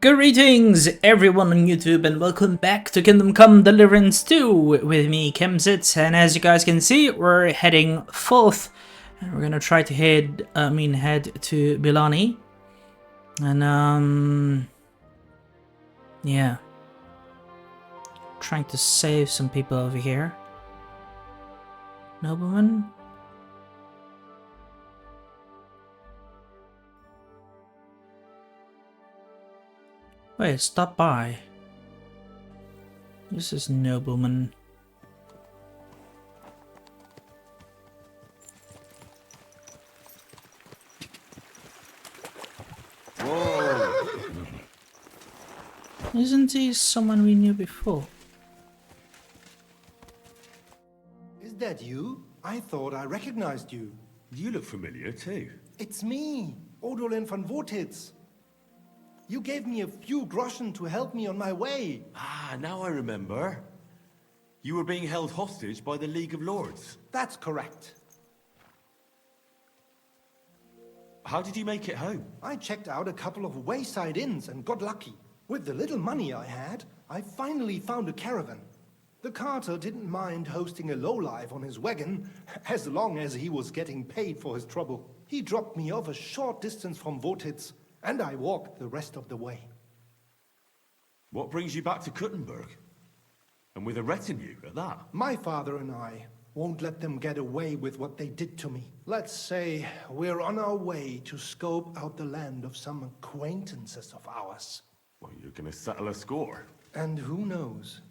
Greetings everyone on YouTube and welcome back to Kingdom Come Deliverance 2 with me, Kemsit, and as you guys can see, we're heading forth and we're gonna try to head to Bilani. And yeah. Trying to save some people over here. Nobleman? Wait, stop by. This is nobleman. Whoa! Isn't he someone we knew before? Is that you? I thought I recognized you. You look familiar too. It's me, Odolin van Vortitz. You gave me a few groschen to help me on my way. Ah, now I remember. You were being held hostage by the League of Lords. That's correct. How did you make it home? I checked out a couple of wayside inns and got lucky. With the little money I had, I finally found a caravan. The carter didn't mind hosting a lowlife on his wagon, as long as he was getting paid for his trouble. He dropped me off a short distance from Vortitz, and I walked the rest of the way. What brings you back to Kuttenberg? And with a retinue at that? My father and I won't let them get away with what they did to me. Let's say we're on our way to scope out the land of some acquaintances of ours. Well, you're gonna settle a score. And who knows?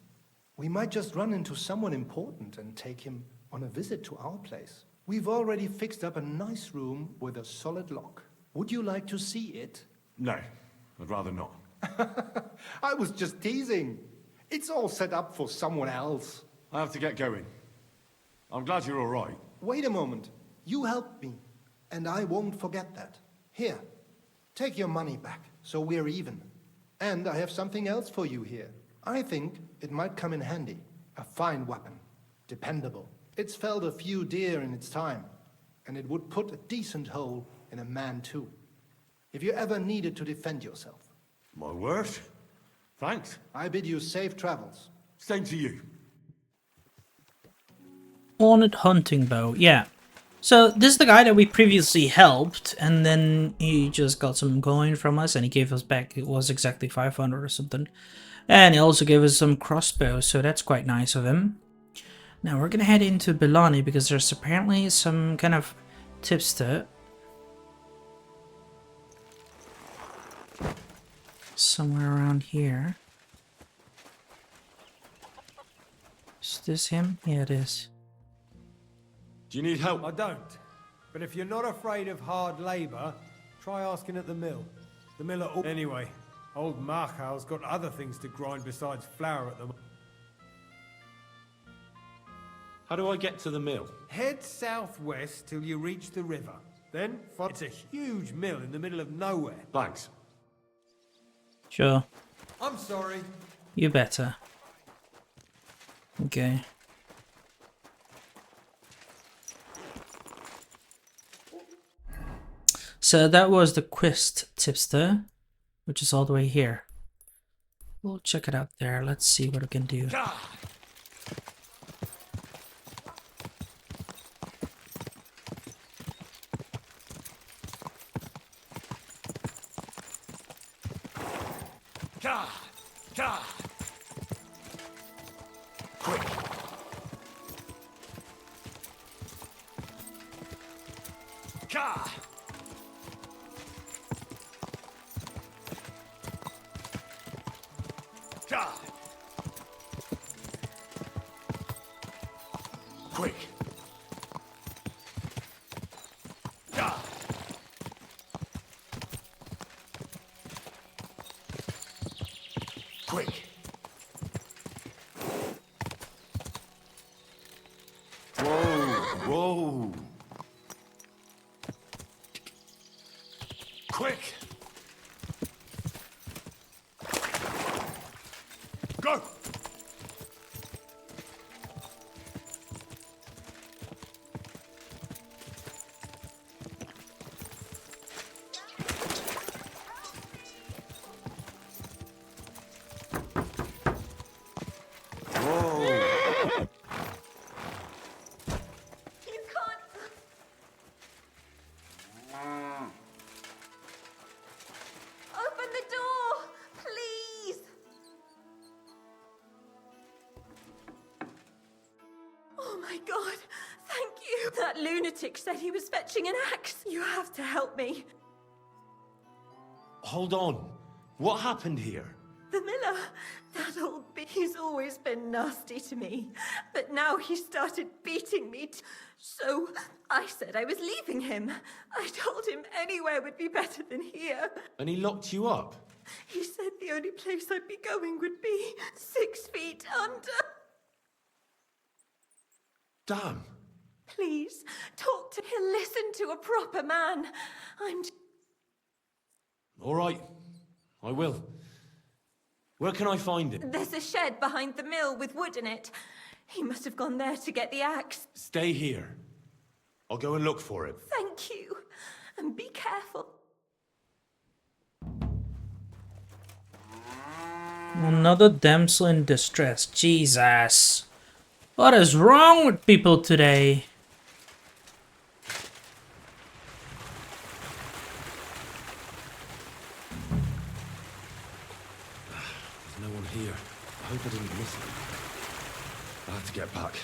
We might just run into someone important and take him on a visit to our place. We've already fixed up a nice room with a solid lock. Would you like to see it? No, I'd rather not. I was just teasing. It's all set up for someone else. I have to get going. I'm glad you're all right. Wait a moment. You helped me, and I won't forget that. Here, take your money back, so we're even. And I have something else for you here. I think it might come in handy. A fine weapon. Dependable. It's felled a few deer in its time, and it would put a decent hole in a man too. If you ever needed to defend yourself. My word. Thanks. I bid you safe travels. Same to you. Ornate hunting bow, yeah. So this is the guy that we previously helped, and then he just got some coin from us and he gave us back, it was exactly 500 or something. And he also gave us some crossbows, so that's quite nice of him. Now we're gonna head into Bilani because there's apparently some kind of tipster somewhere around here. Is this him? Yeah, it is. Do you need help? I don't. But if you're not afraid of hard labor, try asking at the mill. The mill at all. Anyway, old Markow's got other things to grind besides flour at the moment. How do I get to the mill? Head southwest till you reach the river. Then, it's a huge mill in the middle of nowhere. Thanks. Sure. I'm sorry. You better. Okay. So that was the quest tipster, which is all the way here. We'll check it out there. Let's see what we can do. Quick. Quick. Quick. Whoa, whoa. Quick. Go. lunatic said he was fetching an axe. You have to help me. Hold on. What happened here? The miller, that old he's always been nasty to me. But now he started beating me. So I said I was leaving him. I told him anywhere would be better than here. And he locked you up? He said the only place I'd be going would be 6 feet under. Damn. Please, talk to him. Listen to a proper man. All right. I will. Where can I find it? There's a shed behind the mill with wood in it. He must have gone there to get the axe. Stay here. I'll go and look for it. Thank you. And be careful. Another damsel in distress. Jesus. What is wrong with people today? There's no one here. I hope I didn't miss it. I have to get back.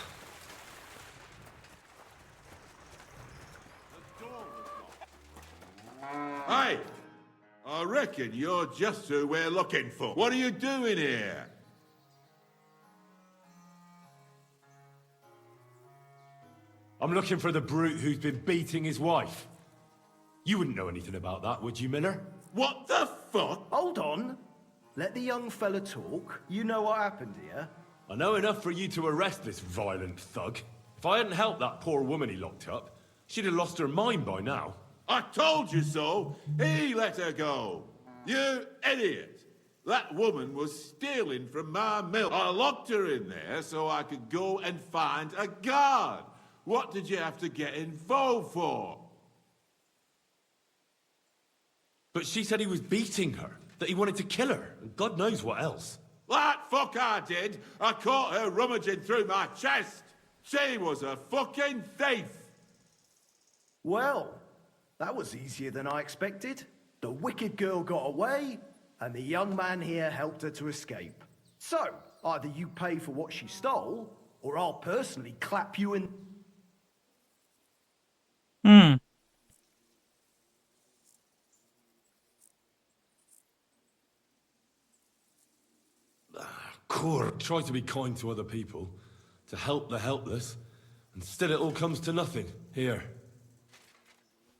Hey! I reckon you're just who we're looking for. What are you doing here? I'm looking for the brute who's been beating his wife. You wouldn't know anything about that, would you, Miller? What the fuck? Hold on. Let the young fella talk. You know what happened here. I know enough for you to arrest this violent thug. If I hadn't helped that poor woman he locked up, she'd have lost her mind by now. I told you so. He let her go. You idiot. That woman was stealing from my mill. I locked her in there so I could go and find a guard. What did you have to get involved for? But she said he was beating her, that he wanted to kill her, and God knows what else. That fuck I did. I caught her rummaging through my chest. She was a fucking thief. Well, that was easier than I expected. The wicked girl got away, and the young man here helped her to escape. So, either you pay for what she stole, or I'll personally clap you in... Cor tries to be kind to other people, to help the helpless, and still it all comes to nothing. Here.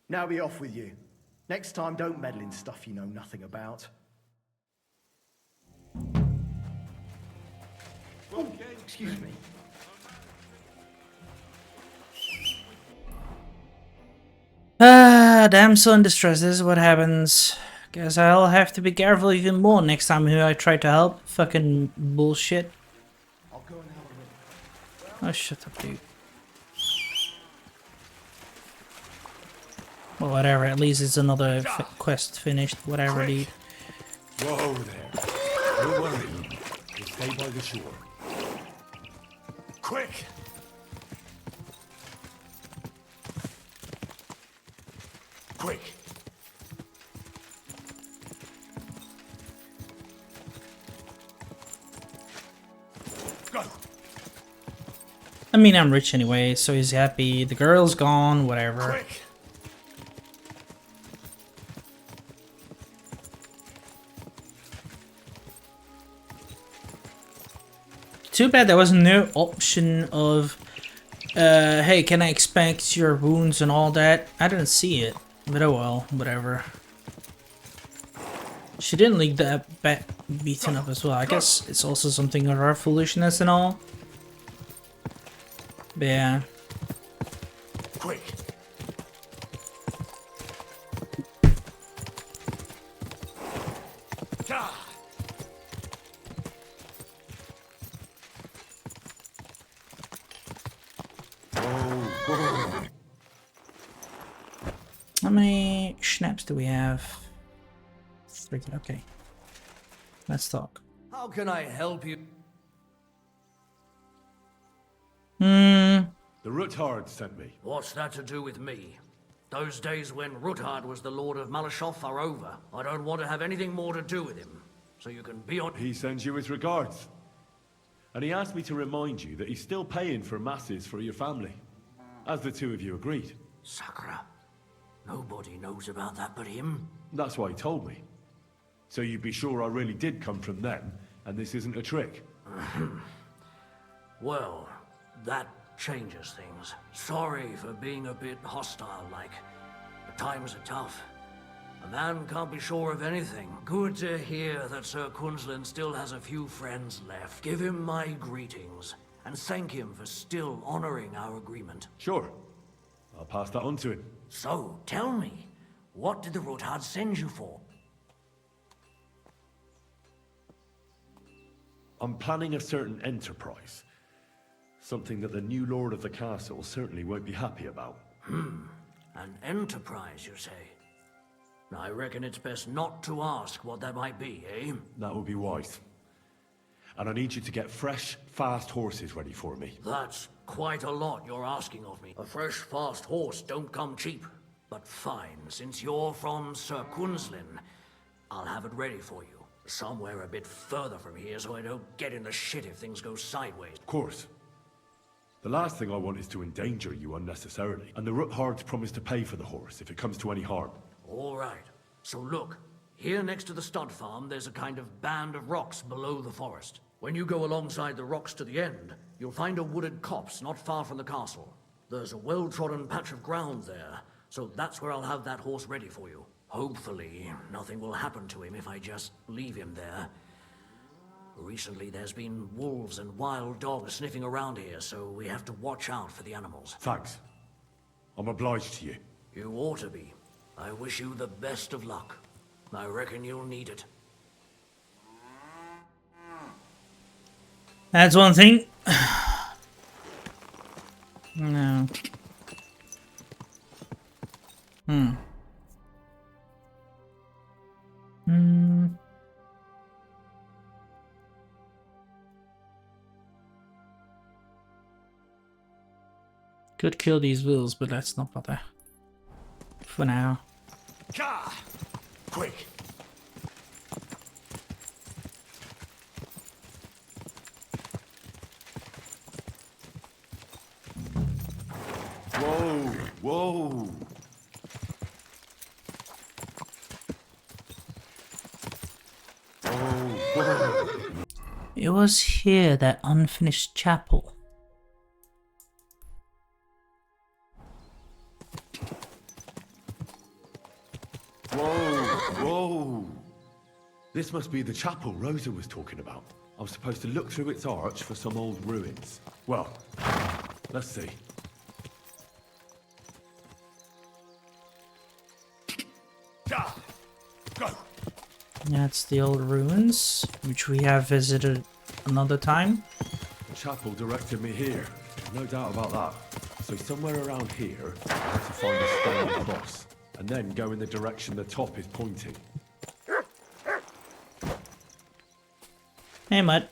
Now be off with you. Next time, don't meddle in stuff you know nothing about. Oh, excuse me. Damsel in distress. This is what happens. Guess I'll have to be careful even more next time who I try to help. Fucking bullshit. I'll go and have a look. Oh, shut up, dude. Well, whatever. At least it's another quest finished. Whatever, dude. Whoa there. Don't worry. We'll stay by the shore. Quick! Quick! Go! I mean, I'm rich anyway, so he's happy. The girl's gone, whatever. Quick! Too bad there was no option of, hey, can I expect your wounds and all that? I didn't see it, but oh well, whatever. She didn't look that beaten up as well. I guess it's also something of our foolishness and all. But yeah. Quick! Ah! How many schnapps do we have? 3. Okay. Let's talk. How can I help you? The Ruthard sent me. What's that to do with me? Those days when Ruthard was the Lord of Malashoff are over. I don't want to have anything more to do with him. So you can be on... He sends you his regards. And he asked me to remind you that he's still paying for masses for your family. as the two of you agreed. Sakura. Nobody knows about that but him. That's why he told me. So you'd be sure I really did come from them, and this isn't a trick? Well, that changes things. Sorry for being a bit hostile-like. The times are tough. A man can't be sure of anything. Good to hear that Sir Quinlan still has a few friends left. Give him my greetings, and thank him for still honoring our agreement. Sure. I'll pass that on to him. So, tell me, what did the Rothard send you for? I'm planning a certain enterprise. Something that the new lord of the castle certainly won't be happy about. An enterprise, you say? I reckon it's best not to ask what that might be, eh? That would be wise. And I need you to get fresh, fast horses ready for me. That's quite a lot you're asking of me. A fresh, fast horse don't come cheap. But fine, since you're from Sir Quinlan, I'll have it ready for you. Somewhere a bit further from here so I don't get in the shit if things go sideways. Of course. The last thing I want is to endanger you unnecessarily. And the Roothards promise to pay for the horse if it comes to any harm. All right. So look, here next to the stud farm, there's a kind of band of rocks below the forest. When you go alongside the rocks to the end, you'll find a wooded copse not far from the castle. There's a well-trodden patch of ground there, so that's where I'll have that horse ready for you. Hopefully, nothing will happen to him if I just leave him there. Recently, there's been wolves and wild dogs sniffing around here, so we have to watch out for the animals. Thanks. I'm obliged to you. You ought to be. I wish you the best of luck. I reckon you'll need it. That's one thing. No. Could kill these wolves, but let's not bother. For now. Ka! Quick! Whoa! Whoa! Whoa! It was here, that unfinished chapel. Whoa! This must be the chapel Rosa was talking about. I'm supposed to look through its arch for some old ruins. Well, let's see. Go! That's the old ruins, which we have visited another time. The chapel directed me here. No doubt about that. So somewhere around here, I have to find a stone cross. And then go in the direction the top is pointing. Hey, Mud.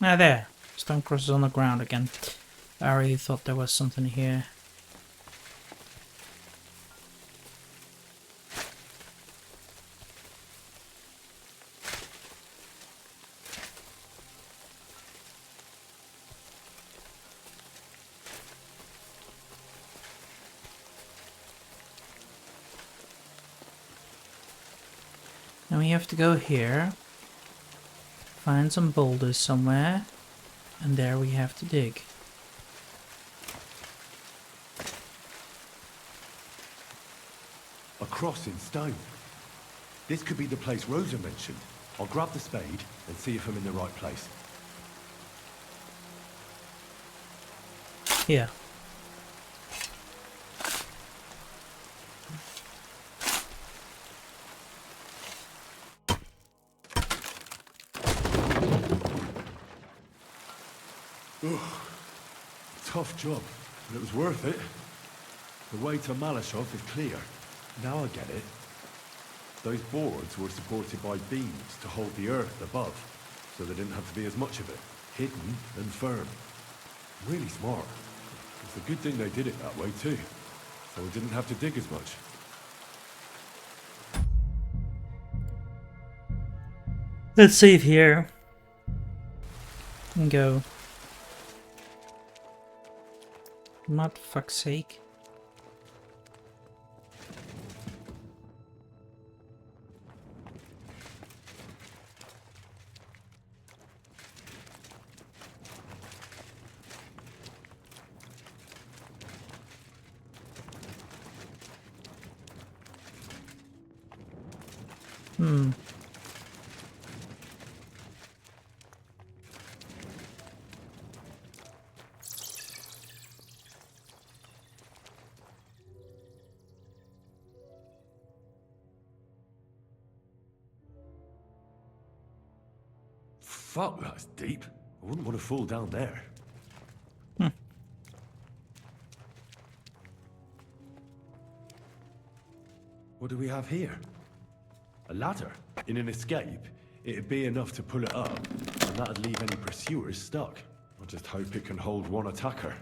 Ah, there. Stone cross is on the ground again. I already thought there was something here. Now we have to go here, find some boulders somewhere, and there we have to dig. A cross in stone. This could be the place Rosa mentioned. I'll grab the spade and see if I'm in the right place. Here. Tough job, but it was worth it. The way to Malashov is clear. Now I get it. Those boards were supported by beams to hold the earth above, so there didn't have to be as much of it. Hidden and firm. Really smart. It's a good thing they did it that way too, so we didn't have to dig as much. Let's save here. And go. Not fuck's sake. Fuck, that's deep. I wouldn't want to fall down there. What do we have here? A ladder. In an escape, it'd be enough to pull it up, and that'd leave any pursuers stuck. I just hope it can hold one attacker.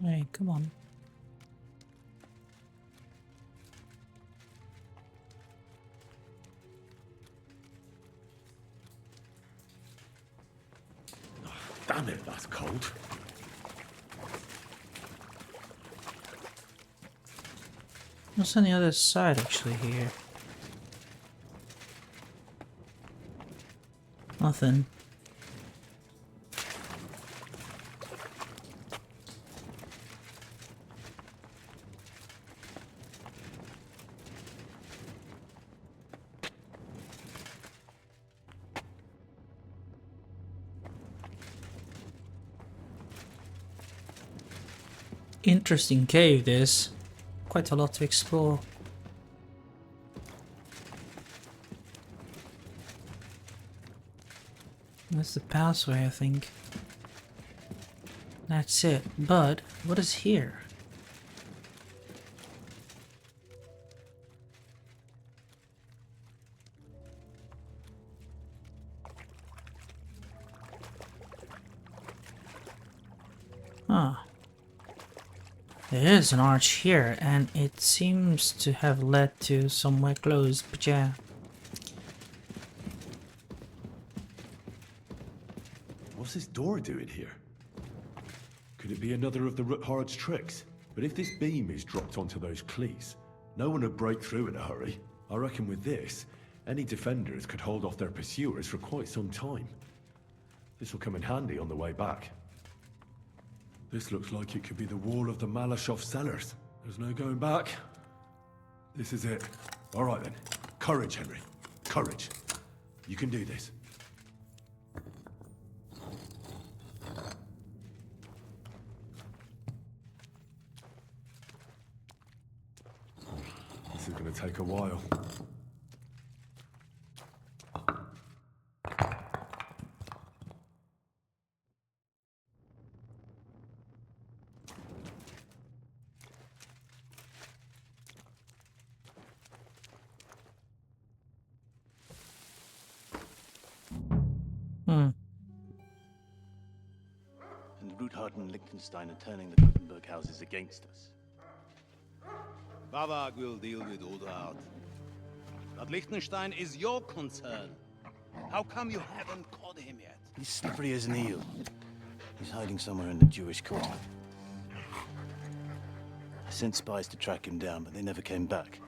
Hey, come on. Damn it, that's cold. What's on the other side actually here? Nothing. Interesting cave this. Quite a lot to explore. That's the passway, I think. That's it. But what is here? Huh. There is an arch here, and it seems to have led to somewhere close, but yeah. What's this door doing here? Could it be another of the Ruthard's tricks? But if this beam is dropped onto those cleats, no one would break through in a hurry. I reckon with this, any defenders could hold off their pursuers for quite some time. This will come in handy on the way back. This looks like it could be the wall of the Malashov cellars. There's no going back. This is it. All right then. Courage, Henry. Courage. You can do this. This is going to take a while. And Ruthard and Liechtenstein are turning the Gutenberg houses against us. Bavag will deal with Ruthard. But Liechtenstein is your concern. How come you haven't caught him yet? He's slippery as an eel. He's hiding somewhere in the Jewish quarter. I sent spies to track him down, but they never came back.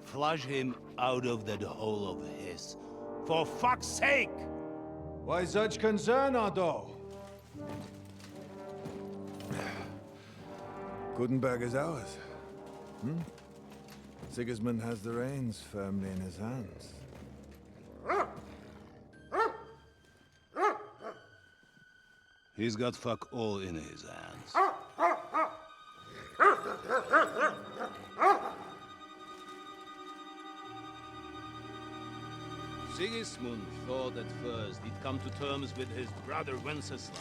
Flush him out of that hole of his. For fuck's sake! Why such concern, Ardo? Gutenberg is ours. Sigismund has the reins firmly in his hands. He's got fuck all in his hands. Sigismund thought at first he'd come to terms with his brother Wenceslas.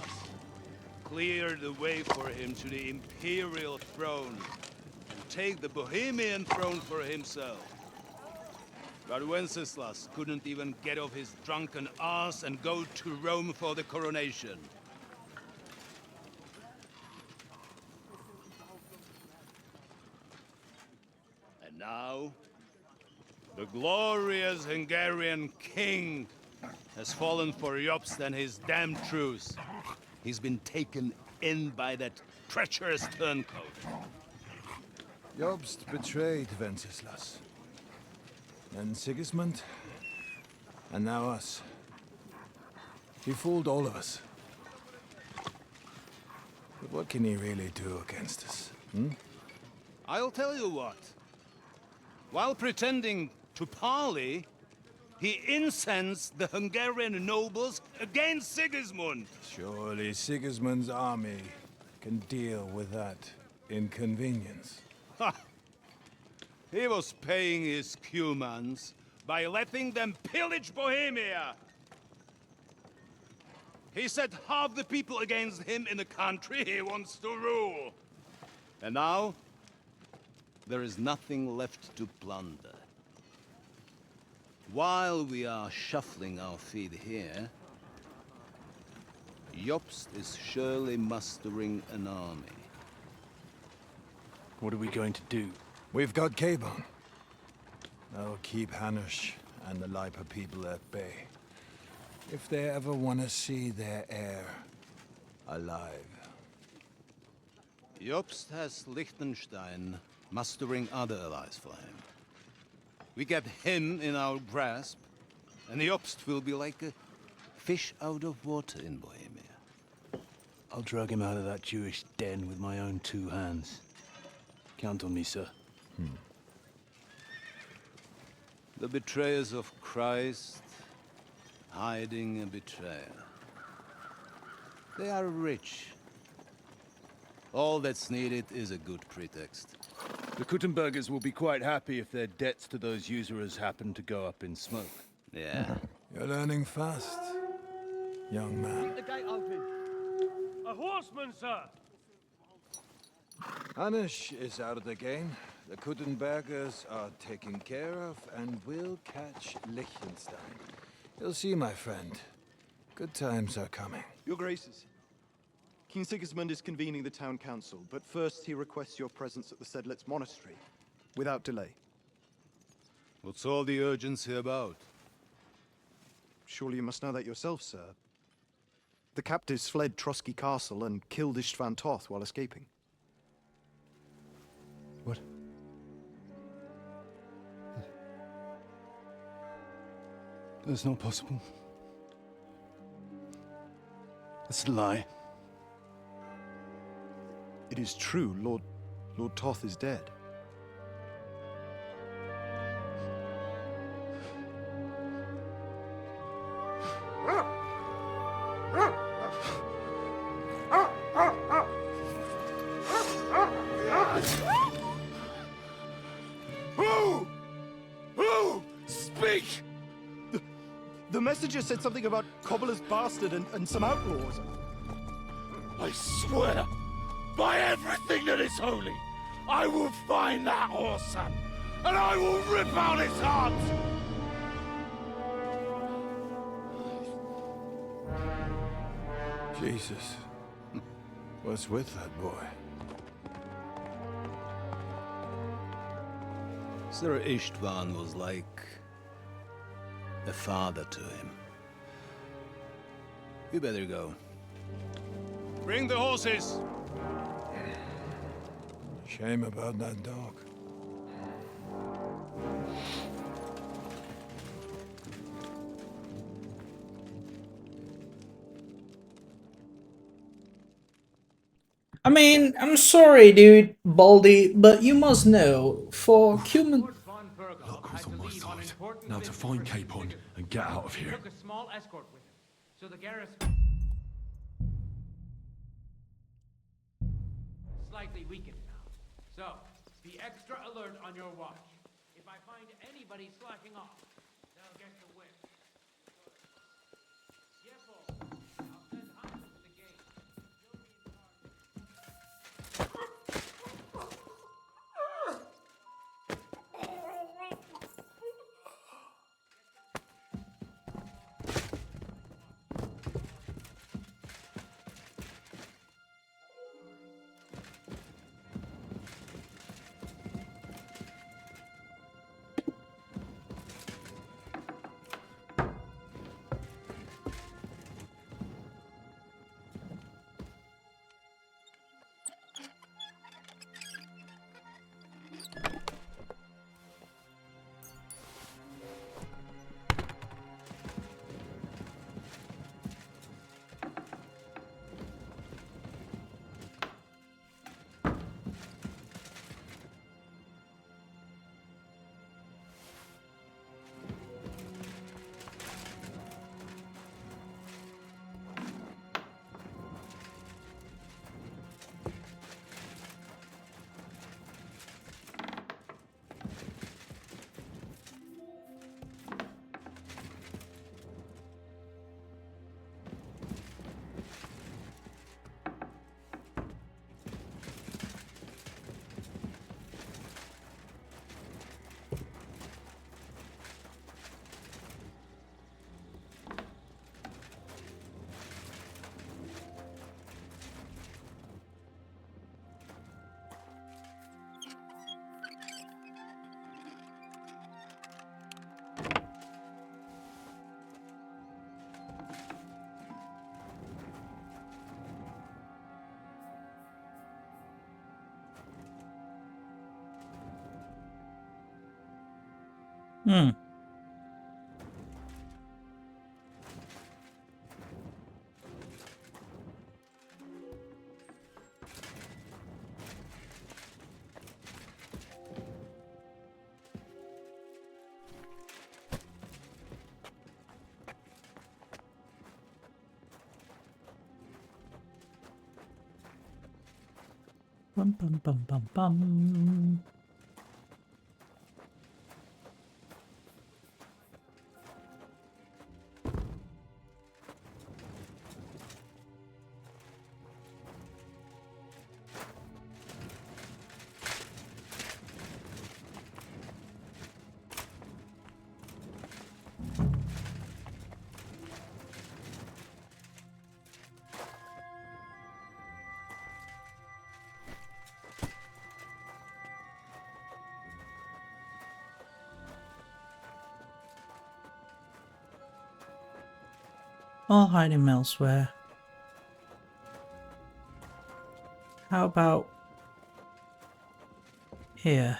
clear the way for him to the Imperial throne and take the Bohemian throne for himself. But Wenceslas couldn't even get off his drunken ass and go to Rome for the coronation. And now, the glorious Hungarian king has fallen for Jobst and his damned truce. He's been taken in by that treacherous turncoat. Jobst betrayed Wenceslas. And Sigismund. And now us. He fooled all of us. But what can he really do against us, hmm? I'll tell you what. While pretending to parley, he incensed the Hungarian nobles against Sigismund. Surely Sigismund's army can deal with that inconvenience. Ha! He was paying his Cumans by letting them pillage Bohemia. He set half the people against him in the country he wants to rule. And now, there is nothing left to plunder. While we are shuffling our feet here, Jobst is surely mustering an army. What are we going to do? We've got Capon. That'll keep Hanush and the Lipa people at bay. If they ever want to see their heir alive. Jobst has Liechtenstein mustering other allies for him. We get him in our grasp, and Jobst will be like a fish out of water in Bohemia. I'll drag him out of that Jewish den with my own 2 hands. Count on me, sir. The betrayers of Christ, hiding a betrayer. They are rich. All that's needed is a good pretext. The Kuttenbergers will be quite happy if their debts to those usurers happen to go up in smoke. Yeah. You're learning fast, young man. The gate open. A horseman, sir! Hanush is out of the game. The Kuttenbergers are taken care of, and we'll catch Liechtenstein. You'll see, my friend. Good times are coming. Your Graces, King Sigismund is convening the town council, but first he requests your presence at the Sedlitz monastery, without delay. What's all the urgency about? Surely you must know that yourself, sir. The captives fled Trotsky Castle and killed Istvan Toth while escaping. What? That's not possible. That's a lie. It is true, Lord Toth is dead. Who? Speak! The messenger said something about Cobbler's bastard and some outlaws. I swear, by everything that is holy, I will find that whoreson, and I will rip out his heart! Jesus. What's with that boy? Sir Istvan was like a father to him. You better go. Bring the horses! Shame about that dog. I mean, I'm sorry, dude, Baldy, but you must know, for human... Luck was on my side. Now to find Capon and get out of here. Took a small escort with him, so the garrison slightly weakened now. So be extra alert on your watch. If I find anybody slacking off, they'll get the whip. Yepo, I'll send Hans to the gate. Hmm. Bum bum bum bum bum. I'll hide him elsewhere. How about here?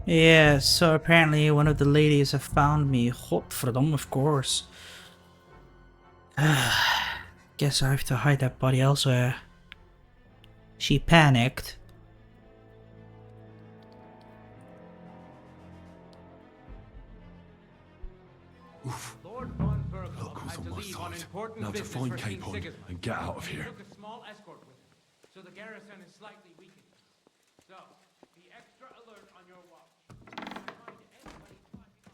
Yeah, so apparently one of the ladies have found me. Godverdomme, of course. Guess I have to hide that body elsewhere. She panicked. Oof. Lord von Bergholm Look who's had on to my leave on side. important Now to business find for King Capon Sigismund. and get out of He here. took a small escort with him, so the garrison is slightly weakened. So, be extra alert on your watch. If you find anybody slacking off,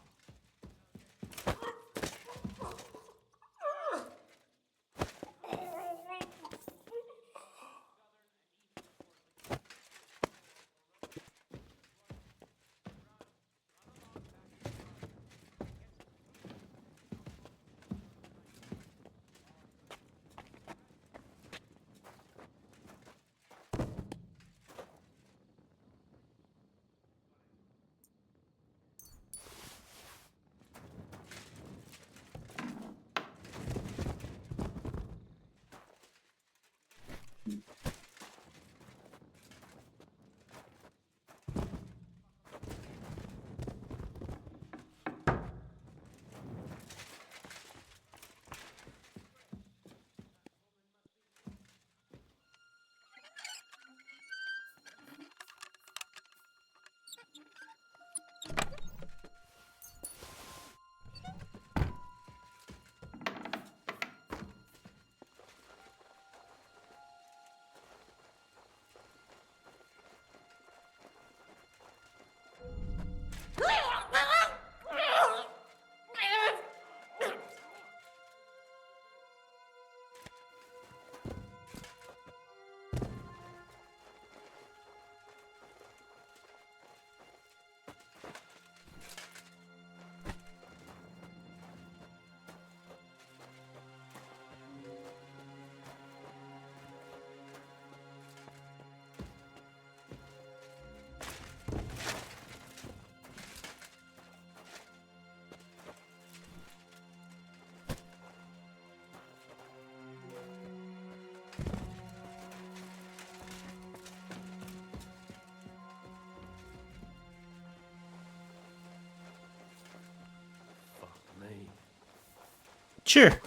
Sure.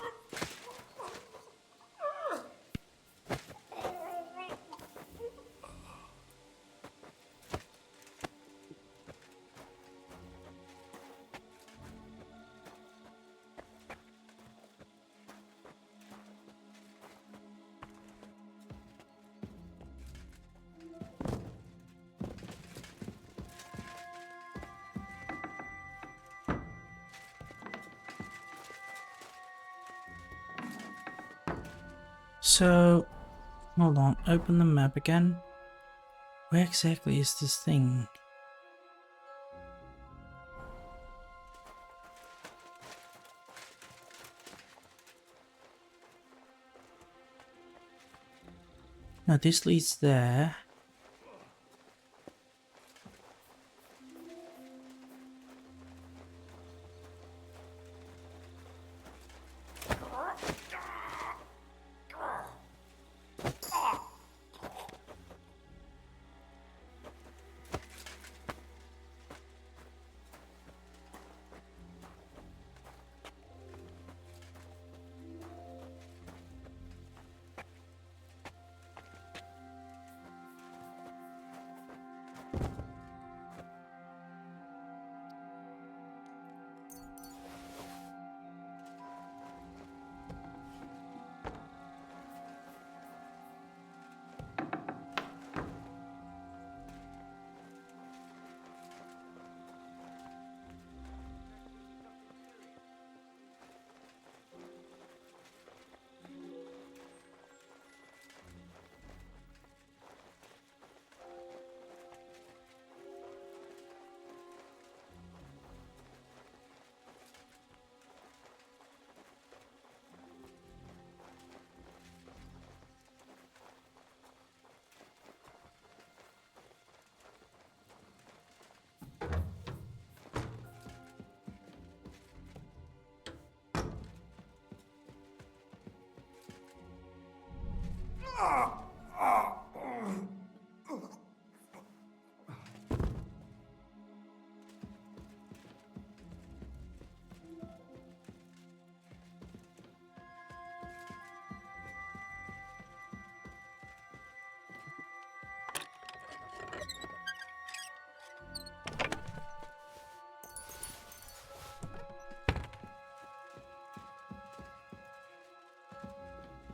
So, hold on, open the map again. Where exactly is this thing? Now this leads there.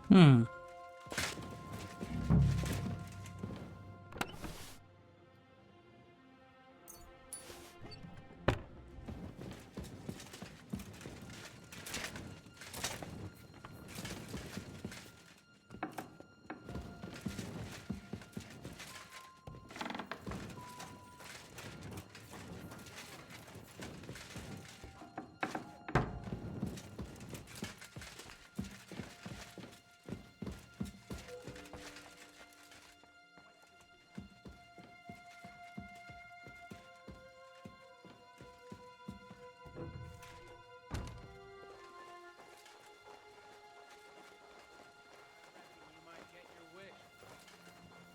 Hmm. You might get your wish.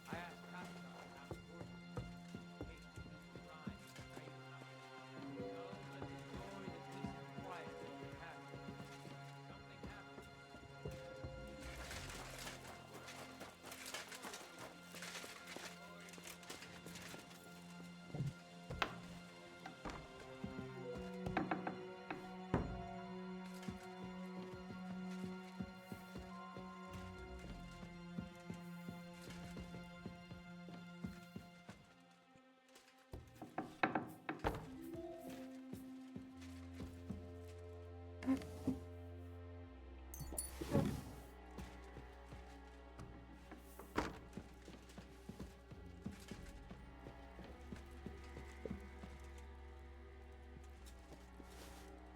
I asked Capon about the horses. In case you don't decide to trade enough. So let's enjoy the peace and quiet that we have. Something happened.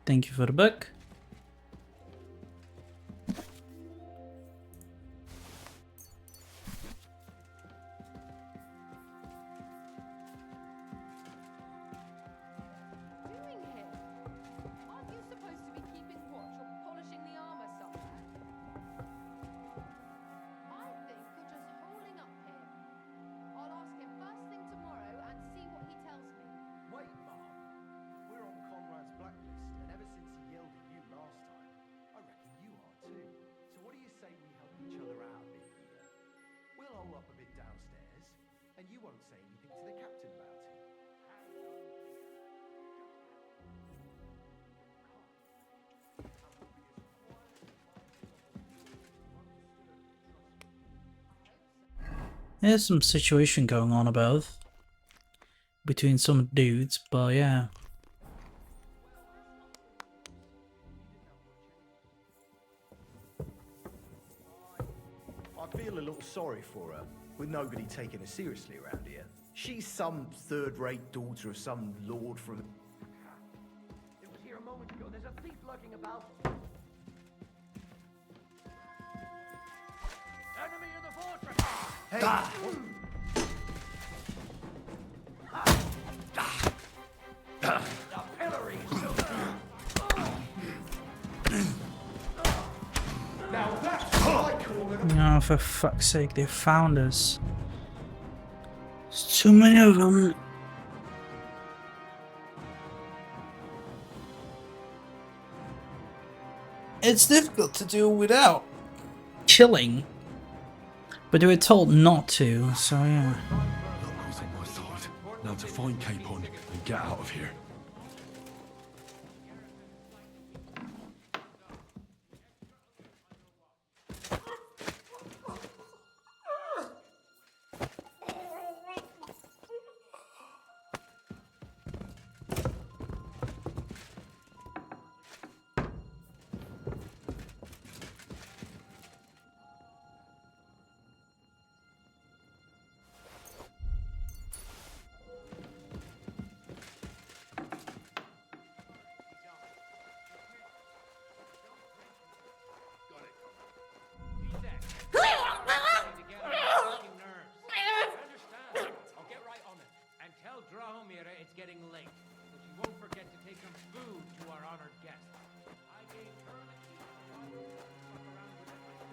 Thank you for the book. Doing here? Aren't you supposed to be keeping watch or polishing the armor somewhere? I think you're just holding up here. I'll ask him first thing tomorrow and see what he tells me. Wait, Mom. We're on Conrad's blacklist, and ever since he yelled at you, And you won't say anything to the captain about it. There's some situation going on above between some dudes, but yeah. I feel a little sorry for her, with nobody taking her seriously around here. She's some third-rate daughter of some lord from... It was here a moment ago. There's a thief lurking about. Enemy in the fortress! Hey! The pillories! Now that's what I call an... No, for fuck's sake, they found us. There's too many of them. It's difficult to do without killing, but they were told not to, so yeah. Luck was on my side. Now to find Capon and get out of here. It's getting late, but she won't forget to take some food to our honored guest. I gave her the key to the water. Fuck around with it myself.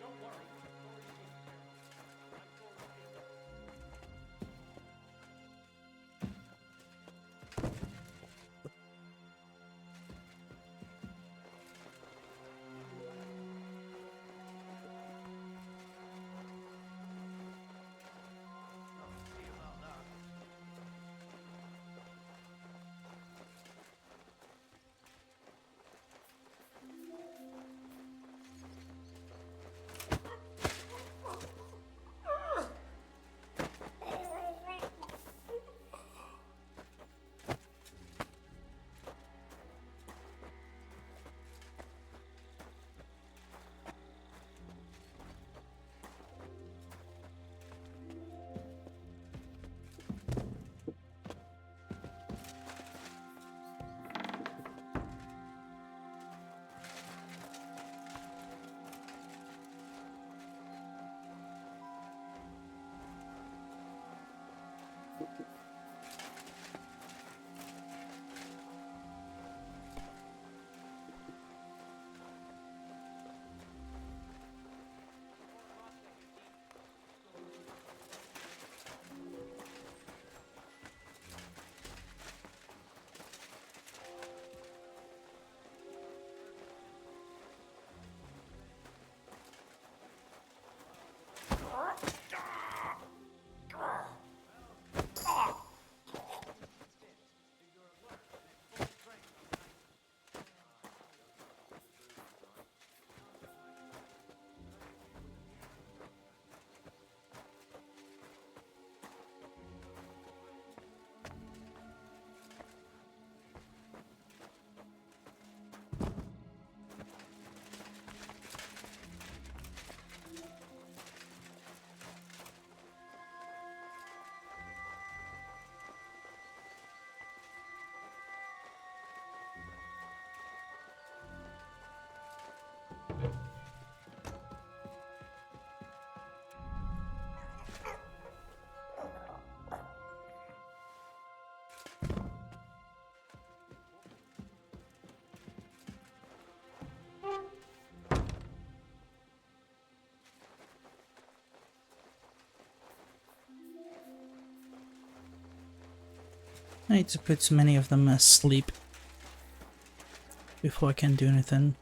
Don't worry, I need to put so many of them asleep before I can do anything.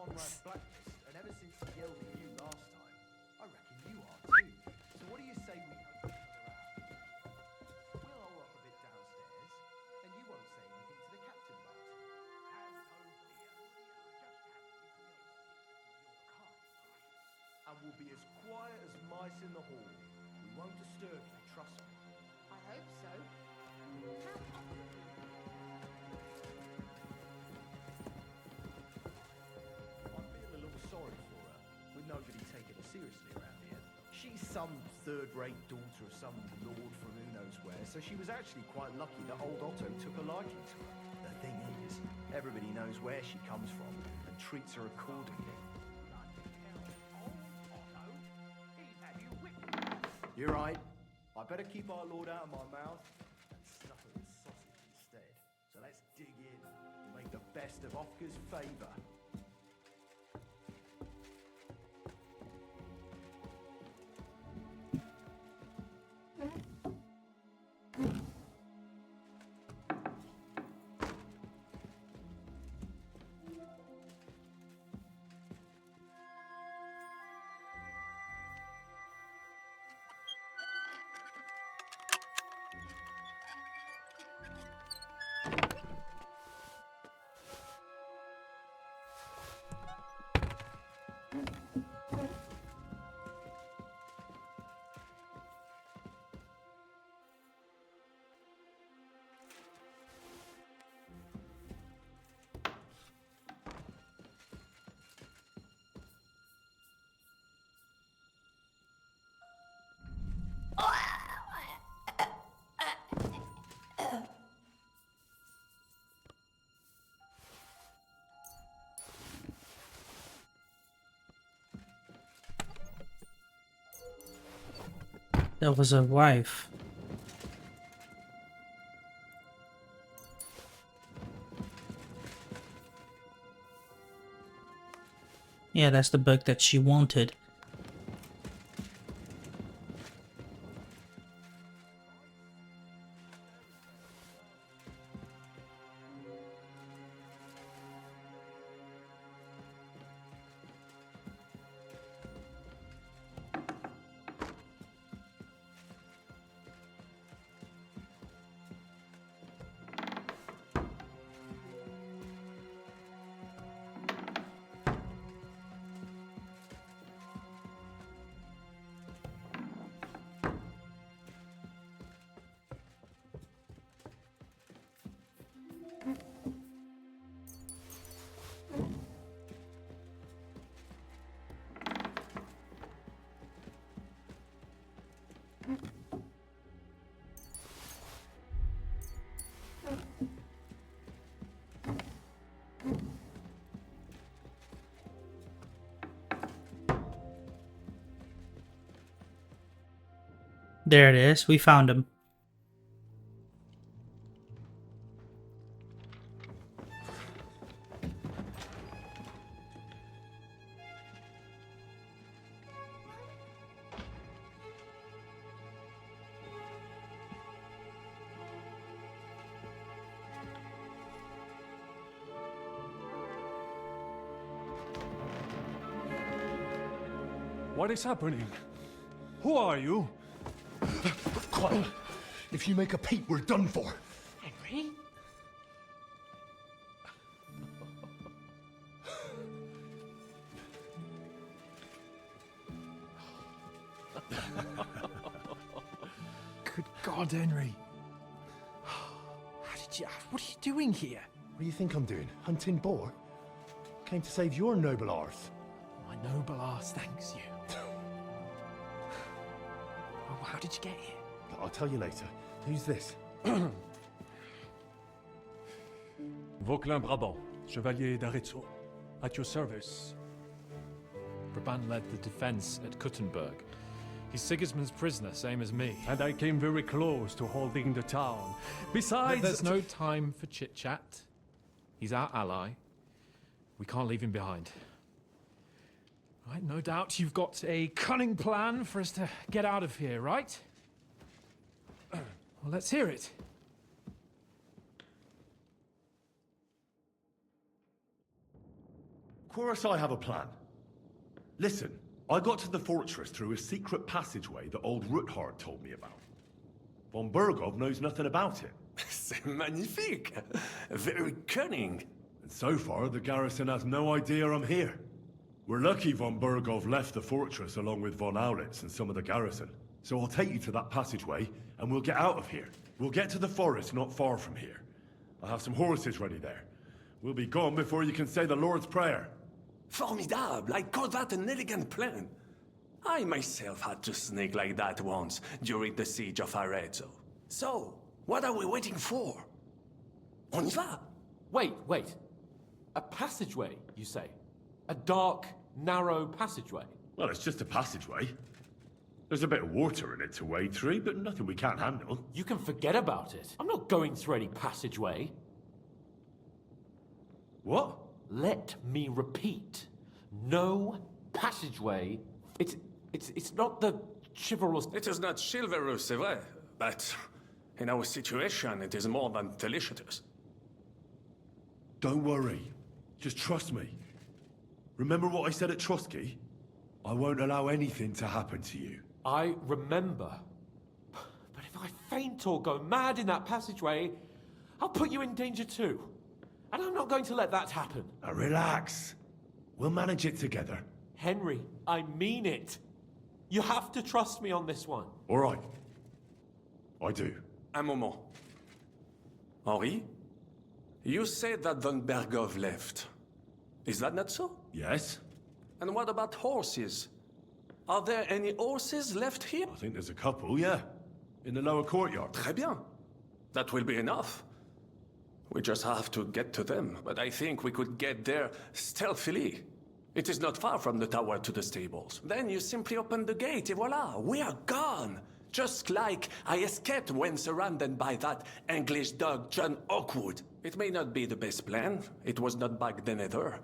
Conrad's blacklist, and ever since he yelled at you last time, I reckon you are too. So what do you say we help each other out? We'll hole up a bit downstairs, and you won't say anything to the captain about it. And we'll be as quiet as mice in the hall. We won't disturb you, trust me. I hope so. I feel a little sorry for her, with nobody taking her seriously around here. She's some third-rate daughter of some lord from who knows where, so she was actually quite lucky that old Otto took a liking to her. The thing is, everybody knows where she comes from and treats her accordingly. You're right. I better keep our lord out of my mouth and stuff her with sausage instead. So let's dig in and make the best of Ofka's favour. That was a wife. Yeah, that's the book that she wanted. There it is. We found him. What is happening? Who are you? Quiet. If you make a peep, we're done for. Henry? Good God, Henry. What are you doing here? What do you think I'm doing? Hunting boar? Came to save your noble arse. My noble arse thanks you. Oh, how did you get here? I'll tell you later. Who's this? Vauquelin Brabant, Chevalier d'Arezzo. At your service. Brabant led the defense at Kuttenberg. He's Sigismund's prisoner, same as me. And I came very close to holding the town. Besides... There's no time for chit-chat. He's our ally. We can't leave him behind. Right, no doubt you've got a cunning plan for us to get out of here, right? Well, let's hear it. course I have a plan. Listen, I got to the fortress through a secret passageway that old Ruthard told me about. Von Bergov knows nothing about it. C'est magnifique! Very cunning. And so far, the garrison has no idea I'm here. We're lucky von Bergov left the fortress along with von Aulitz and some of the garrison. So I'll take you to that passageway, and we'll get out of here. We'll get to the forest not far from here. I have some horses ready there. We'll be gone before you can say the Lord's Prayer. Formidable! I call that an elegant plan. I myself had to sneak like that once during the siege of Arezzo. So, what are we waiting for? On y va! Wait. A passageway, you say? A dark, narrow passageway? Well, it's just a passageway. There's a bit of water in it to wade through, but nothing we can't handle. You can forget about it. I'm not going through any passageway. What? Let me repeat. No passageway. It's not the chivalrous... It is not chivalrous, c'est vrai, but in our situation, it is more than delicious. Don't worry. Just trust me. Remember what I said at Trotsky? I won't allow anything to happen to you. I remember. But if I faint or go mad in that passageway, I'll put you in danger too. And I'm not going to let that happen. Now relax. We'll manage it together. Henry, I mean it. You have to trust me on this one. All right. I do. Un moment. Henri? You said that von Bergov left. Is that not so? Yes. And what about horses? Are there any horses left here? I think there's a couple, yeah. In the lower courtyard. Très bien. That will be enough. We just have to get to them, but I think we could get there stealthily. It is not far from the tower to the stables. Then you simply open the gate, et voila, we are gone! Just like I escaped when surrounded by that English dog John Oakwood. It may not be the best plan, it was not back then either.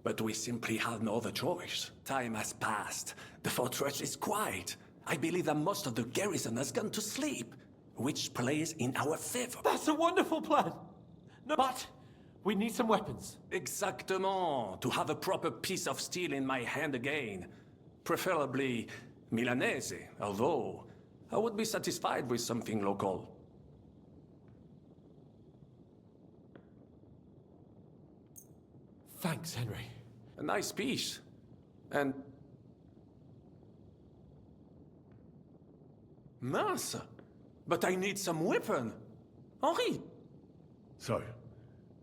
But we simply had no other choice. Time has passed. The fortress is quiet. I believe that most of the garrison has gone to sleep, which plays in our favor. That's a wonderful plan! No, but we need some weapons. Exactement. To have a proper piece of steel in my hand again. Preferably Milanese, although I would be satisfied with something local. Thanks, Henry. A nice piece. And... mince! But I need some weapon. Henri! So,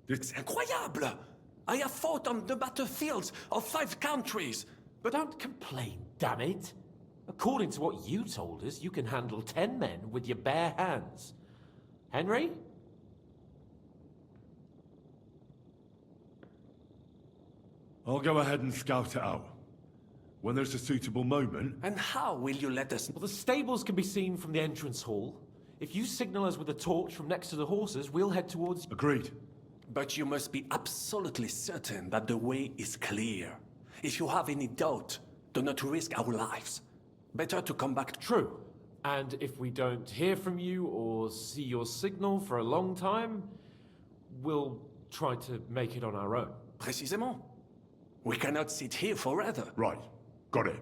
It's incroyable! I have fought on the battlefields of 5 countries. But don't complain, damn it. According to what you told us, you can handle 10 men with your bare hands. Henry? I'll go ahead and scout it out. When there's a suitable moment... And how will you let us... Well, the stables can be seen from the entrance hall. If you signal us with a torch from next to the horses, we'll head towards... Agreed. But you must be absolutely certain that the way is clear. If you have any doubt, do not risk our lives. Better to come back... True. And if we don't hear from you or see your signal for a long time, we'll try to make it on our own. Précisément. We cannot sit here forever. Right. Got it.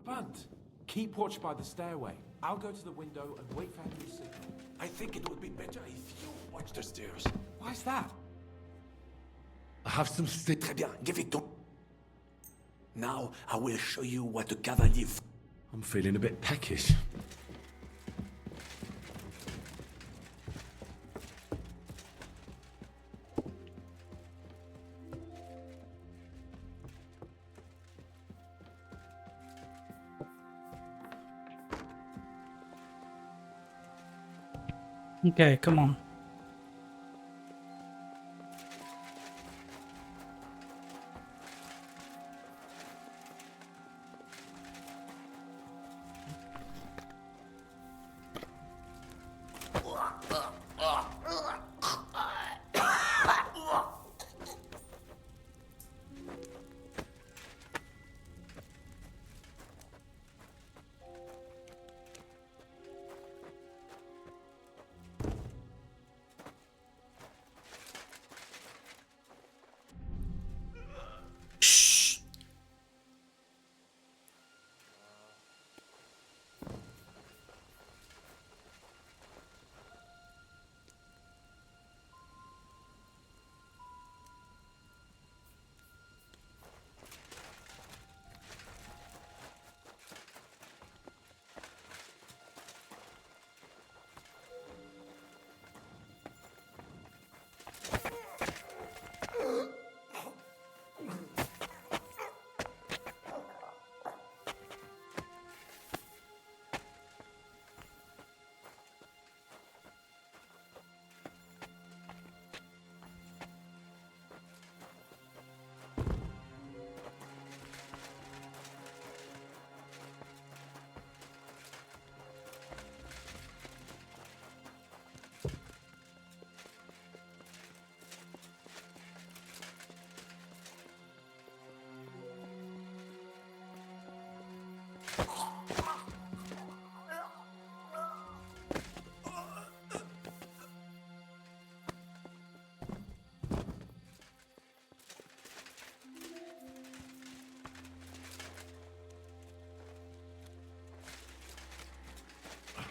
Bunt, keep watch by the stairway. I'll go to the window and wait for Henry's signal. I think it would be better if you watch the stairs. Why's that? I have some stick. Très bien, give it to... Now, I will show you what a cavalier... I'm feeling a bit peckish. Okay, come on.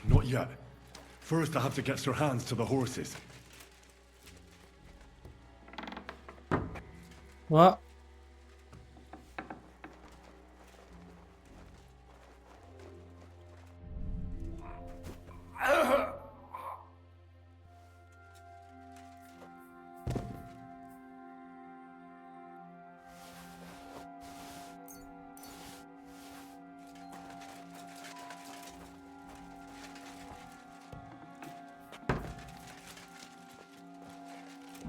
Not yet. First, I have to get Sir Hans to the horses. What?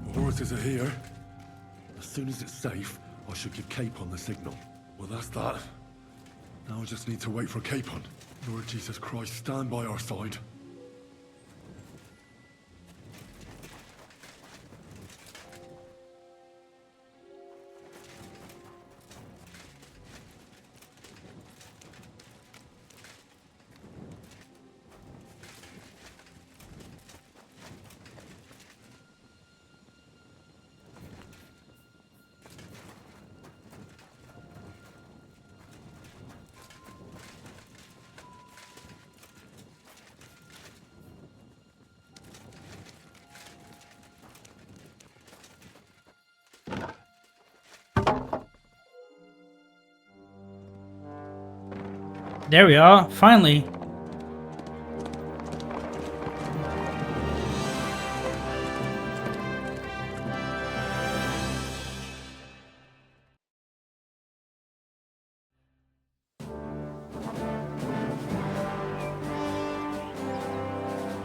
The horses are here. As soon as it's safe, I should give Capon the signal. Well, that's that. Now I just need to wait for Capon. Lord Jesus Christ, stand by our side. There we are, finally.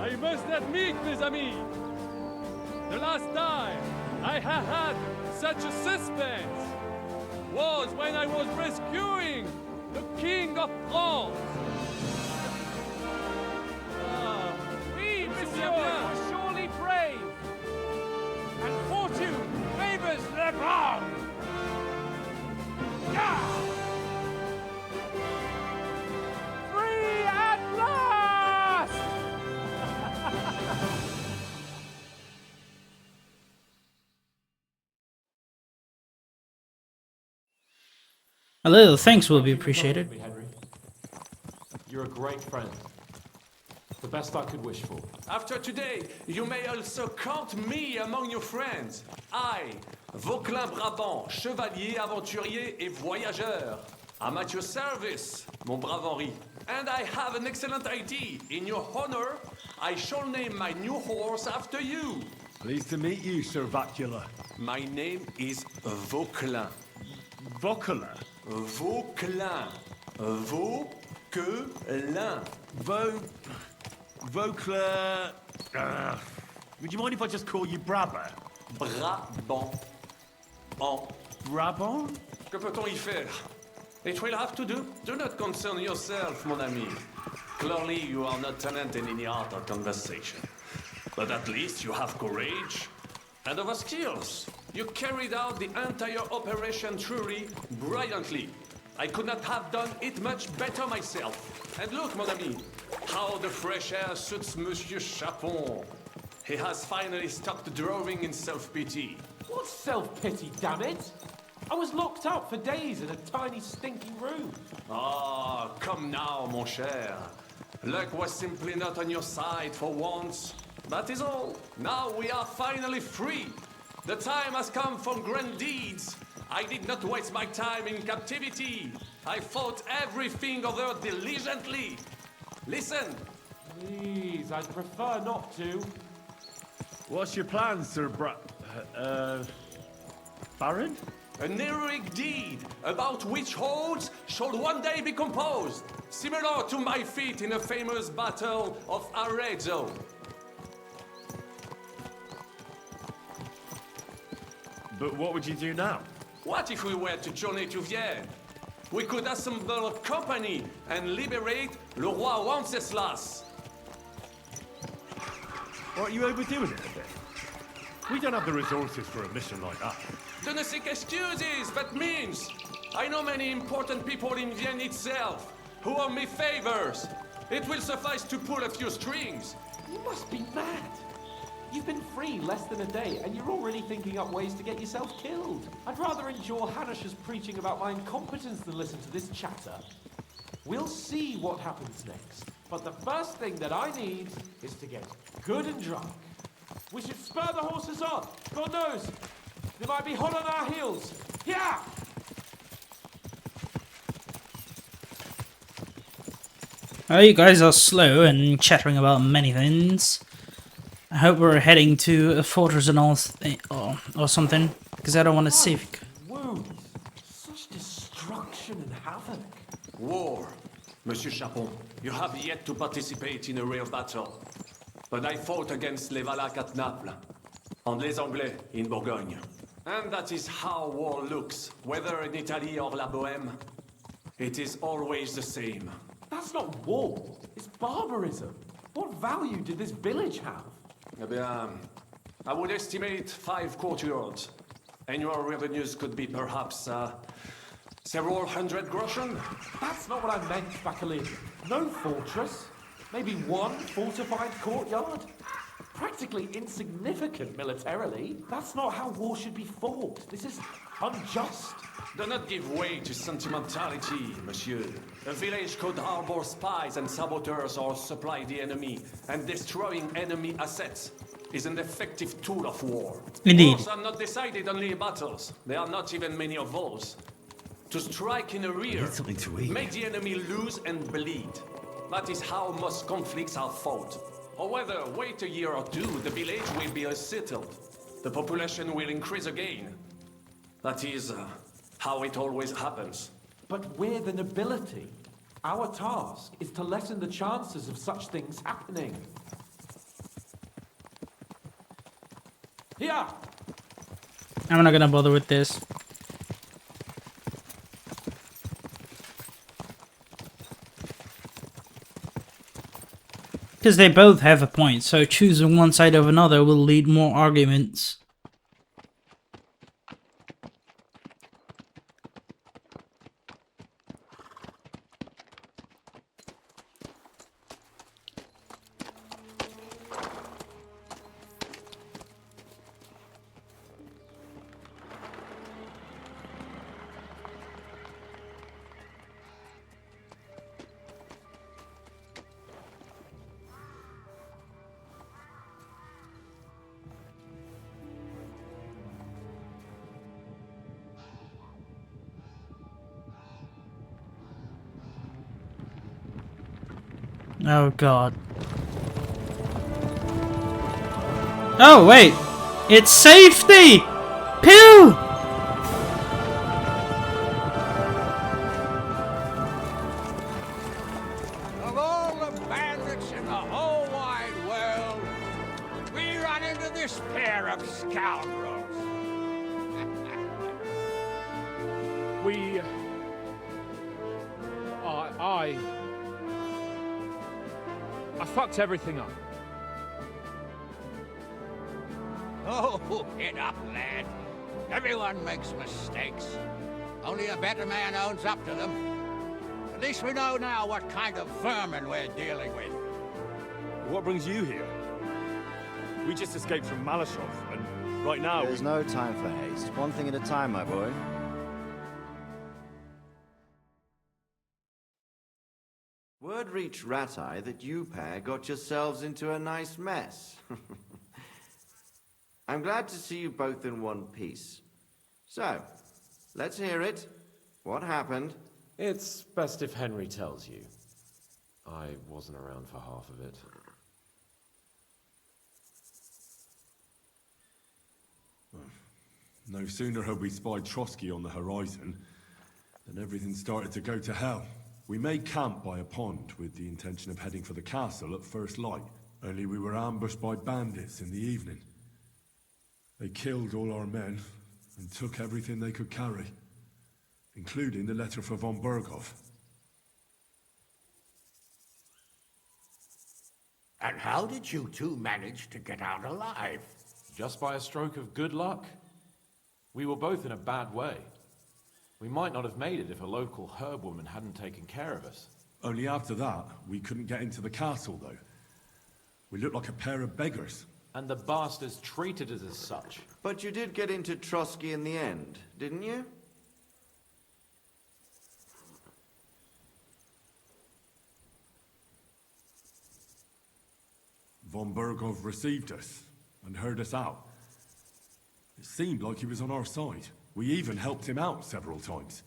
I must admit, mes amis, the last time I have had such a suspense was when I was rescuing the King of France. Oui, monsieur, you're surely brave. And fortune favors the brave. Free at last! A little thanks will be appreciated. You're a great friend. The best I could wish for. After today, you may also count me among your friends. I, Vauquelin Brabant, chevalier, aventurier et voyageur. I'm at your service, mon brave Henri. And I have an excellent idea. In your honor, I shall name my new horse after you. Pleased to meet you, Sir Vacula. My name is Vauquelin. Vauquelin? Vauquelin. Vauquelin. Vauquelin... would you mind if I just call you Brabant? Brabant. En Brabant? Que peut-on y faire? It will have to do. Do not concern yourself, mon ami. Clearly, you are not talented in any art or conversation. But at least you have courage and other skills. You carried out the entire operation truly brilliantly. I could not have done it much better myself. And look, mon ami, how the fresh air suits Monsieur Capon. He has finally stopped drawing in self-pity. What self-pity, damn it? I was locked up for days in a tiny stinking room. Ah, come now, mon cher. Luck was simply not on your side for once. That is all. Now we are finally free. The time has come for grand deeds. I did not waste my time in captivity. I fought everything over diligently. Listen. Please, I'd prefer not to. What's your plan, Sir Baron? An heroic deed about which odes shall one day be composed, similar to my feat in a famous battle of Arezzo. But what would you do now? What if we were to journey to Vienne? We could assemble a company and liberate le roi Wenceslas. Aren't you overdoing it a bit? We don't have the resources for a mission like that. Do not seek excuses, but means. I know many important people in Vienne itself. Who owe me favors? It will suffice to pull a few strings. You must be mad. You've been free less than a day, and you're already thinking up ways to get yourself killed. I'd rather endure Hanish's preaching about my incompetence than listen to this chatter. We'll see what happens next. But the first thing that I need is to get good and drunk. We should spur the horses on. God knows, they might be hot on our heels. Yeah! Oh, you guys are slow and chattering about many things. I hope we're heading to a fortress and all or something, because I don't want to see. Wounds. Such destruction and havoc. War. Monsieur Capon, you have yet to participate in a real battle. But I fought against les Valaques at Naples, and les Anglais in Bourgogne. And that is how war looks, whether in Italy or La Bohème. It is always the same. That's not war. It's barbarism. What value did this village have? Eh bien, I would estimate 5 courtyards. Annual revenues could be perhaps, several hundred groschen? That's not what I meant, Bacalin. No fortress. Maybe one fortified courtyard. Practically insignificant militarily. That's not how war should be fought. This is unjust. Do not give way to sentimentality, monsieur. A village could harbor spies and saboteurs or supply the enemy, and destroying enemy assets is an effective tool of war. Indeed. Wars are not decided only in battles. There are not even many of those. To strike in a rear, make the enemy lose and bleed. That is how most conflicts are fought. However, wait a year or two, the village will be settled. The population will increase again. That is how it always happens. But we're the nobility. Our task is to lessen the chances of such things happening. Here! I'm not gonna bother with this. Because they both have a point, so choosing one side over another will lead more arguments. Oh god. Oh wait! It's safety! Pew! Of all the bandits in the whole wide world, we run into this pair of scoundrels. I fucked everything up. Oh, get up, lad. Everyone makes mistakes. Only a better man owns up to them. At least we know now what kind of vermin we're dealing with. What brings you here? We just escaped from Malashov, and right now There's no time for haste. One thing at a time, my boy. Word reached Ratai that you pair got yourselves into a nice mess. I'm glad to see you both in one piece. So, let's hear it. What happened? It's best if Henry tells you. I wasn't around for half of it. No sooner had we spied Trotsky on the horizon than everything started to go to hell. We made camp by a pond with the intention of heading for the castle at first light. Only we were ambushed by bandits in the evening. They killed all our men and took everything they could carry, including the letter for von Berghoff. And how did you two manage to get out alive? Just by a stroke of good luck. We were both in a bad way. We might not have made it if a local herb woman hadn't taken care of us. Only after that, we couldn't get into the castle, though. We looked like a pair of beggars. And the bastards treated us as such. But you did get into Trotsky in the end, didn't you? Von Bergov received us and heard us out. It seemed like he was on our side. We even helped him out several times.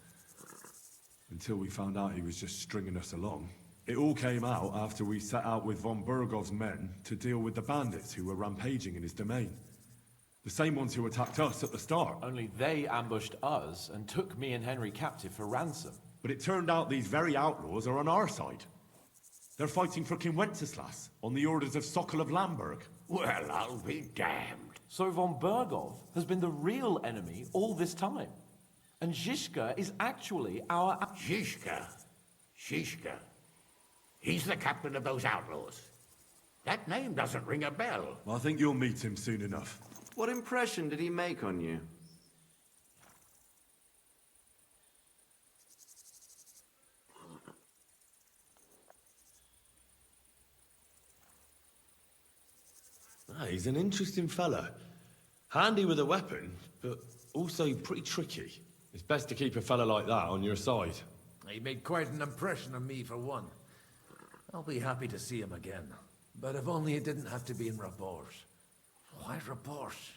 Until we found out he was just stringing us along. It all came out after we set out with von Bergov's men to deal with the bandits who were rampaging in his domain. The same ones who attacked us at the start. Only they ambushed us and took me and Henry captive for ransom. But it turned out these very outlaws are on our side. They're fighting for King Wenceslas on the orders of Sokol of Lamberg. Well, I'll be damned. So von Bergov has been the real enemy all this time. And Zizka is actually our... Zizka? Zizka? He's the captain of those outlaws. That name doesn't ring a bell. Well, I think you'll meet him soon enough. What impression did he make on you? He's an interesting fella. Handy with a weapon, but also pretty tricky. It's best to keep a fella like that on your side. He made quite an impression on me, for one. I'll be happy to see him again. But if only it didn't have to be in Rabors. Why Rabors?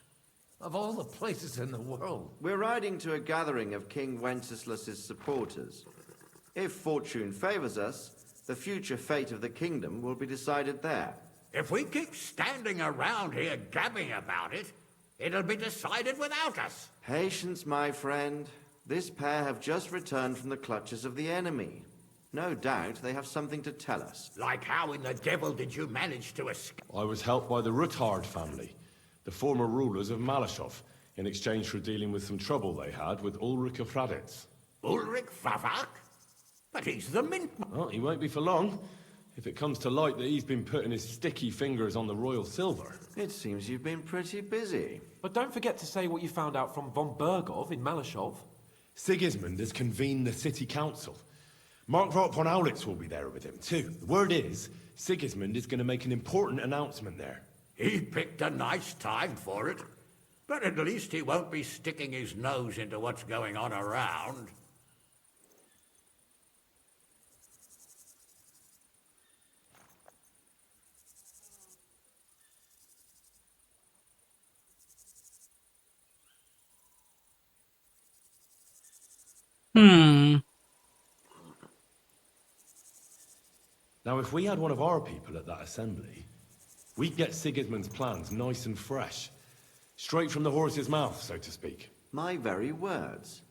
Of all the places in the world. We're riding to a gathering of King Wenceslas's supporters. If fortune favors us, the future fate of the kingdom will be decided there. If we keep standing around here gabbing about it, it'll be decided without us. Patience, my friend. This pair have just returned from the clutches of the enemy. No doubt they have something to tell us. Like how in the devil did you manage to escape? I was helped by the Ruthard family, the former rulers of Malashov, in exchange for dealing with some trouble they had with Ulrich of Hraditz. Ulrich Favak? But he's the mint... Well, he won't be for long, if it comes to light that he's been putting his sticky fingers on the royal silver. It seems you've been pretty busy. But don't forget to say what you found out from von Bergov in Malashov. Sigismund has convened the city council. Markvart von Aulitz will be there with him, too. The word is, Sigismund is going to make an important announcement there. He picked a nice time for it. But at least he won't be sticking his nose into what's going on around. Now, if we had one of our people at that assembly, we'd get Sigismund's plans nice and fresh. Straight from the horse's mouth, so to speak. My very words.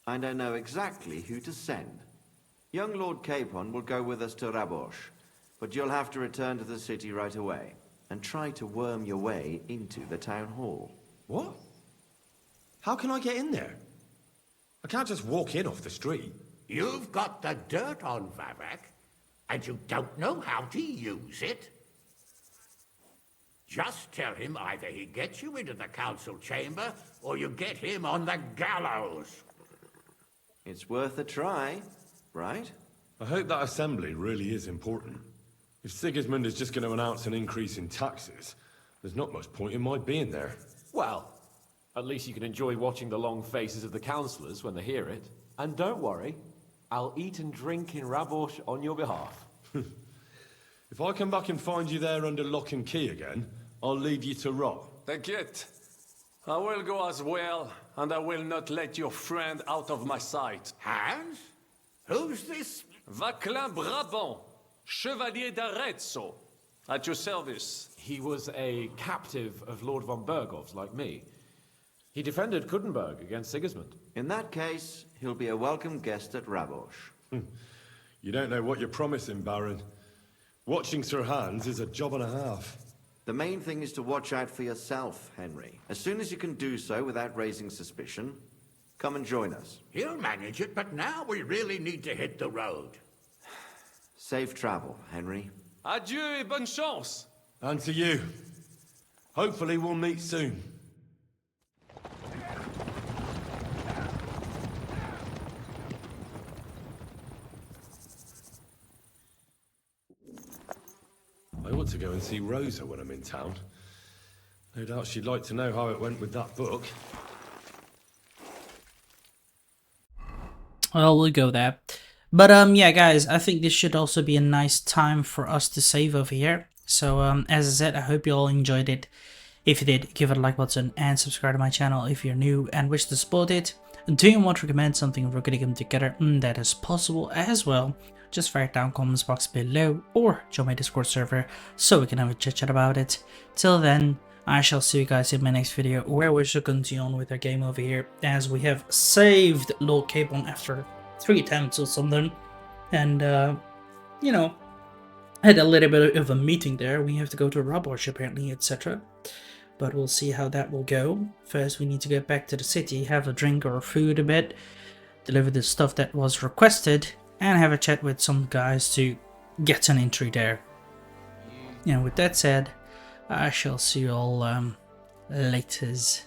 And I know exactly who to send. Young Lord Capon will go with us to Rabosh, but you'll have to return to the city right away, and try to worm your way into the town hall. What? How can I get in there? I can't just walk in off the street. You've got the dirt on Vavak, and you don't know how to use it? Just tell him either he gets you into the council chamber, or you get him on the gallows. It's worth a try, right? I hope that assembly really is important. If Sigismund is just going to announce an increase in taxes, there's not much point in my being there. Well, at least you can enjoy watching the long faces of the councillors when they hear it. And don't worry, I'll eat and drink in Rabosh on your behalf. If I come back and find you there under lock and key again, I'll leave you to rot. T'inquiète. I will go as well, and I will not let your friend out of my sight. Hans? Who's this? Vaclin Brabant, Chevalier d'Arezzo. At your service. He was a captive of Lord von Bergov's, like me. He defended Kuddenberg against Sigismund. In that case, he'll be a welcome guest at Rabosh. You don't know what you're promising, Baron. Watching Sir Hans is a job and a half. The main thing is to watch out for yourself, Henry. As soon as you can do so without raising suspicion, come and join us. He'll manage it, but now we really need to hit the road. Safe travel, Henry. Adieu et bonne chance. And to you. Hopefully we'll meet soon. want to go and see Rosa when I'm in town. No doubt she'd like to know how it went with that book. Well, we'll go there. But yeah, guys, I think this should also be a nice time for us to save over here. So as I said, I hope you all enjoyed it. If you did, give it a like button and subscribe to my channel if you're new and wish to support it. Do you want to recommend something we're gonna come together? That is possible as well. Just write down comments box below or join my Discord server so we can have a chit chat about it. Till then, I shall see you guys in my next video where we shall continue on with our game over here as we have saved Lord Capon after 3 attempts or something. And you know, had a little bit of a meeting there. We have to go to a Rabosh apparently, etc. But we'll see how that will go. First we need to get back to the city, have a drink or food a bit, deliver the stuff that was requested, and have a chat with some guys to get an entry there. And with that said, I shall see you all laters.